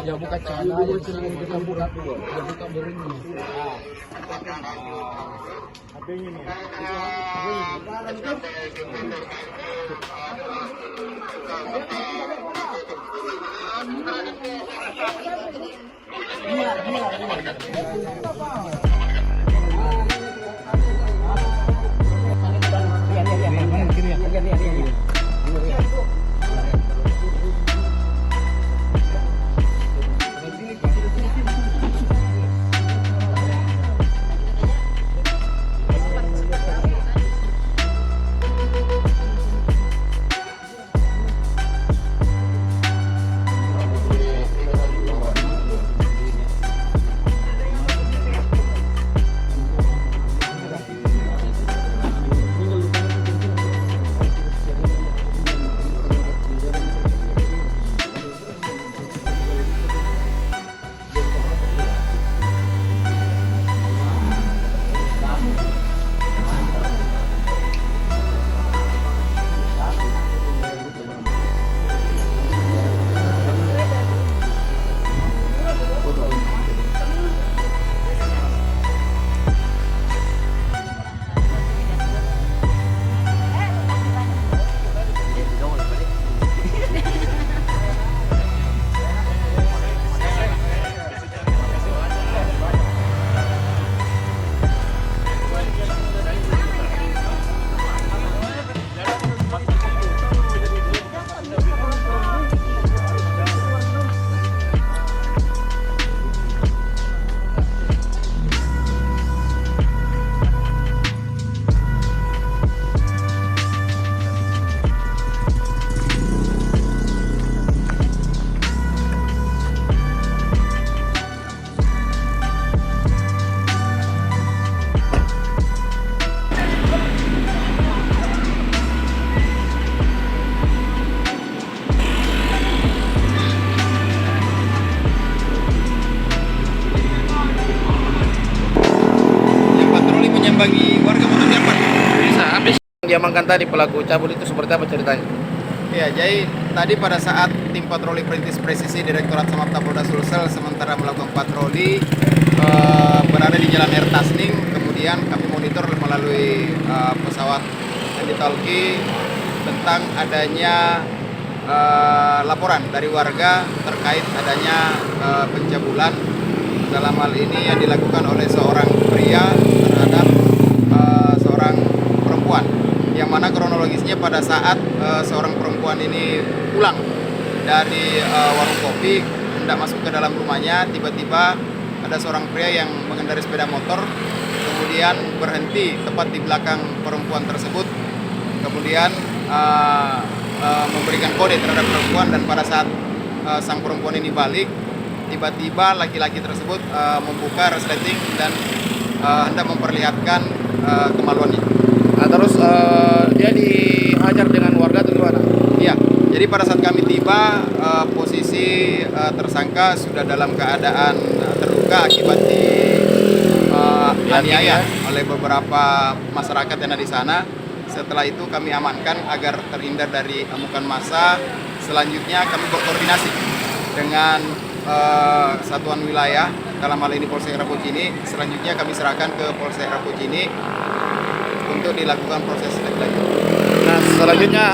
Ya buka celana, ya buka beringnya. Bagi warga mau diapakan? Bisa habis diamankan tadi pelaku cabul itu seperti apa ceritanya? Ya, jadi tadi pada saat tim patroli perintis presisi Direktorat Samapta Polda Sulsel sementara melakukan patroli berada di Jalan Air Tasning, kemudian kami monitor melalui pesawat walkie-talkie tentang adanya laporan dari warga terkait adanya pencabulan dalam hal ini yang dilakukan oleh seorang pria terhadap seorang perempuan, yang mana kronologisnya pada saat seorang perempuan ini pulang dari warung kopi hendak masuk ke dalam rumahnya, tiba-tiba ada seorang pria yang mengendarai sepeda motor kemudian berhenti tepat di belakang perempuan tersebut, kemudian memberikan kode terhadap perempuan, dan pada saat sang perempuan ini balik, tiba-tiba laki-laki tersebut membuka resleting dan hendak memperlihatkan kemaluannya. Nah, terus dia dihajar dengan warga atau gimana? Iya, jadi pada saat kami tiba, posisi tersangka sudah dalam keadaan terluka akibat dianiaya oleh beberapa masyarakat yang ada di sana. Setelah itu kami amankan agar terhindar dari amukan massa. Selanjutnya kami berkoordinasi dengan satuan wilayah, dalam hal ini Polsek Rapocini. Selanjutnya kami serahkan ke Polsek Rapocini untuk dilakukan proses lebih lanjut. Nah, selanjutnya